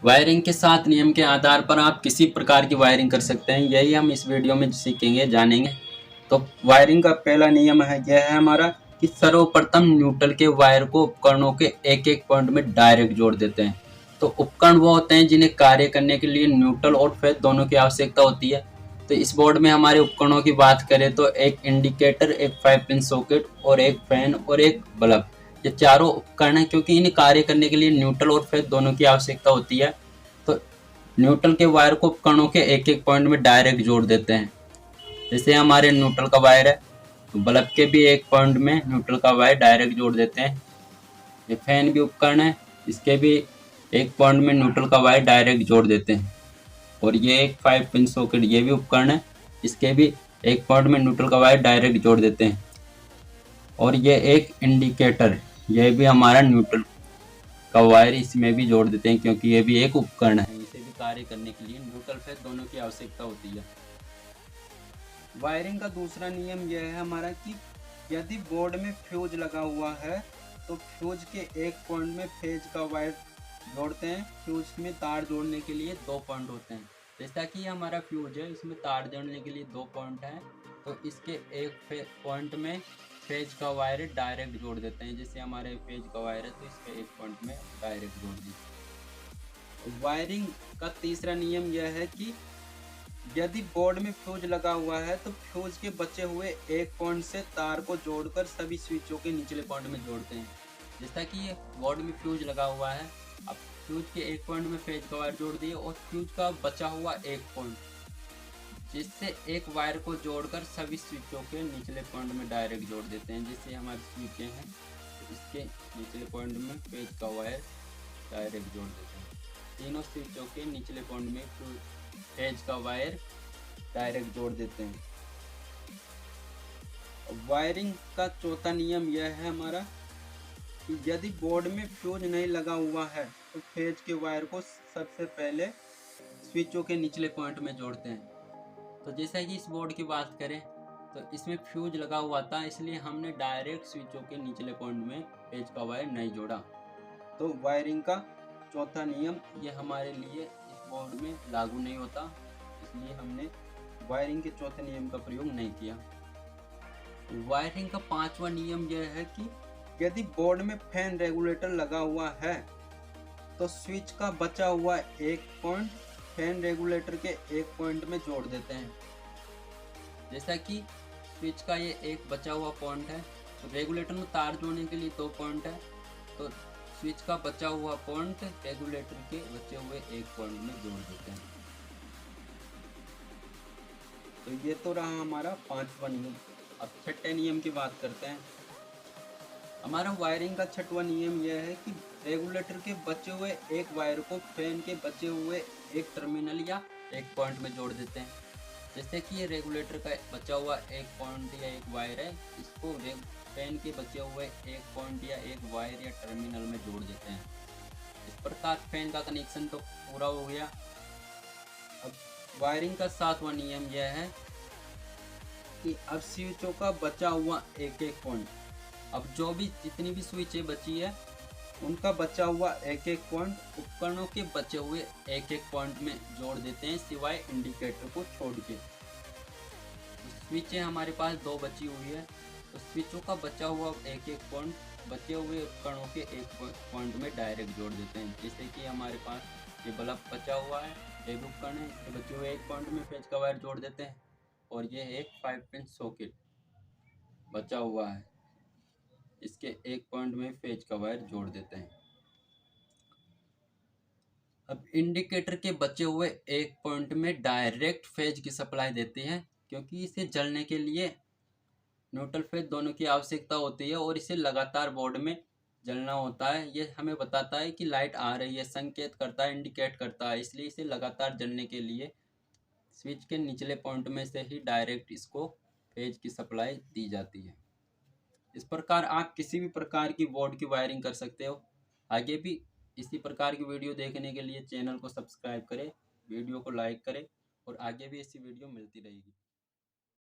Wiring के 7 नियम के आधार पर आप किसी प्रकार की वायरिंग कर सकते हैं, यही हम इस वीडियो में सीखेंगे, जानेंगे। तो वायरिंग का पहला नियम है, यह है हमारा कि सर्वप्रथम न्यूट्रल के वायर को उपकरणों के एक एक पॉइंट में डायरेक्ट जोड़ देते हैं। तो उपकरण वो होते हैं जिन्हें कार्य करने के लिए न्यूट्रल और फेज दोनों की आवश्यकता होती है। तो इस बोर्ड में हमारे उपकरणों की बात करें तो एक इंडिकेटर, एक 5 पिन सॉकेट और एक फैन और एक बल्ब, ये चारों उपकरण हैं क्योंकि इन्हें कार्य करने के लिए न्यूट्रल और फेज दोनों की आवश्यकता होती है। तो न्यूट्रल के वायर को उपकरणों के एक एक पॉइंट में डायरेक्ट जोड़ देते हैं। जैसे हमारे न्यूट्रल का वायर है, तो बल्ब के भी एक पॉइंट में न्यूट्रल का वायर डायरेक्ट जोड़ देते हैं। ये फैन भी उपकरण है, इसके भी एक पॉइंट में न्यूट्रल का वायर डायरेक्ट जोड़ देते हैं। और ये एक 5 पिन सॉकेट, ये भी उपकरण है, इसके भी एक पॉइंट में न्यूट्रल का वायर डायरेक्ट जोड़ देते हैं। और ये एक इंडिकेटर, ये भी हमारा न्यूट्रल का वायर इसमें भी जोड़ देते हैं क्योंकि ये भी एक उपकरण है, इसे भी कार्य करने के लिए न्यूट्रल फेज दोनों की आवश्यकता होती है। वायरिंग का दूसरा नियम यह है हमारा कि यदि बोर्ड में फ्यूज लगा हुआ है तो फ्यूज के एक पॉइंट में फेज का वायर जोड़ते हैं। फ्यूज में तार जोड़ने के लिए 2 पॉइंट होते हैं। जैसा कि हमारा फ्यूज है, इसमें तार जोड़ने के लिए 2 पॉइंट हैं, तो इसके एक पॉइंट में फेज का वायर डायरेक्ट जोड़ देते हैं। जैसे हमारे फेज का वायर है तो इसके एक पॉइंट में डायरेक्ट जोड़ दीजिए। वायरिंग का तीसरा नियम यह है कि यदि बोर्ड में फ्यूज लगा हुआ है तो फ्यूज के बचे हुए एक पॉइंट से तार को जोड़कर सभी स्विचों के निचले पॉइंट में जोड़ते हैं। जैसा कि ये बोर्ड में फ्यूज लगा हुआ है, अब फ्यूज के एक पॉइंट में फेज का वायर जोड़ दिए और फ्यूज का बचा हुआ एक पॉइंट, जिससे एक वायर को जोड़कर सभी स्विचों के निचले पॉइंट में डायरेक्ट जोड़ देते हैं। जैसे हमारी स्विचें हैं तो इसके निचले पॉइंट में फेज का वायर डायरेक्ट जोड़ देते हैं। तीनों स्विचों के निचले पॉइंट में फेज का वायर डायरेक्ट जोड़ देते हैं। वायरिंग का चौथा नियम यह है हमारा कि यदि बोर्ड में फ्यूज नहीं लगा हुआ है तो फेज के वायर को सबसे पहले स्विचों के निचले पॉइंट में जोड़ते हैं। तो जैसा कि इस बोर्ड की बात करें तो इसमें फ्यूज लगा हुआ था, इसलिए हमने डायरेक्ट स्विचों के निचले पॉइंट में फेज का वायर नहीं जोड़ा। तो वायरिंग का चौथा नियम ये हमारे लिए इस बोर्ड में लागू नहीं होता, इसलिए हमने वायरिंग के चौथे नियम का प्रयोग नहीं किया। वायरिंग का पांचवा नियम यह है कि यदि बोर्ड में फैन रेगुलेटर लगा हुआ है तो स्विच का बचा हुआ एक पॉइंट फैन रेगुलेटर के एक पॉइंट में जोड़ देते हैं। जैसा कि स्विच का ये एक बचा हुआ पॉइंट है, तो रेगुलेटर में तार जोड़ने के लिए 2 पॉइंट है, तो स्विच का बचा हुआ पॉइंट रेगुलेटर के बचे हुए एक पॉइंट में जोड़ देते हैं। तो ये तो रहा हमारा पांचवा नियम। अब छठे नियम की बात करते हैं। हमारा वायरिंग का छठवां नियम यह है कि रेगुलेटर के बचे हुए एक वायर को फैन के बचे हुए एक टर्मिनल या एक पॉइंट में जोड़ देते हैं। जैसे कि ये रेगुलेटर का बचा हुआ एक पॉइंट या एक वायर है, इसको फैन के बचे हुए एक पॉइंट या एक वायर या टर्मिनल में जोड़ देते हैं। इस प्रकार फैन का कनेक्शन तो पूरा हो गया। अब वायरिंग का सातवां नियम यह है कि अब स्विचों का बचा हुआ एक एक पॉइंट, अब जो भी जितनी भी स्विचें बची है उनका बचा हुआ एक एक पॉइंट उपकरणों के बचे हुए एक एक पॉइंट में जोड़ देते हैं, सिवाय इंडिकेटर को छोड़ के। स्विचें हमारे पास 2 बची हुई है, तो स्विचों का बचा हुआ एक एक पॉइंट बचे हुए उपकरणों के एक पॉइंट में डायरेक्ट जोड़ देते हैं। जैसे कि हमारे पास ये बल्ब बचा हुआ है, एक उपकरण है, इसके बचे हुए एक पॉइंट में फेज का वायर जोड़ देते हैं। और ये एक 5 पिन सॉकेट बचा हुआ है, इसके एक पॉइंट में फेज का वायर जोड़ देते हैं। अब इंडिकेटर के बचे हुए एक पॉइंट में डायरेक्ट फेज की सप्लाई देते हैं, क्योंकि इसे जलने के लिए न्यूट्रल फेज दोनों की आवश्यकता होती है और इसे लगातार बोर्ड में जलना होता है। ये हमें बताता है कि लाइट आ रही है, संकेत करता है, इंडिकेट करता है, इसलिए इसे लगातार जलने के लिए स्विच के निचले पॉइंट में से ही डायरेक्ट इसको फेज की सप्लाई दी जाती है। इस प्रकार आप किसी भी प्रकार की बोर्ड की वायरिंग कर सकते हो। आगे भी इसी प्रकार की वीडियो देखने के लिए चैनल को सब्सक्राइब करें, वीडियो को लाइक करें और आगे भी ऐसी वीडियो मिलती रहेगी।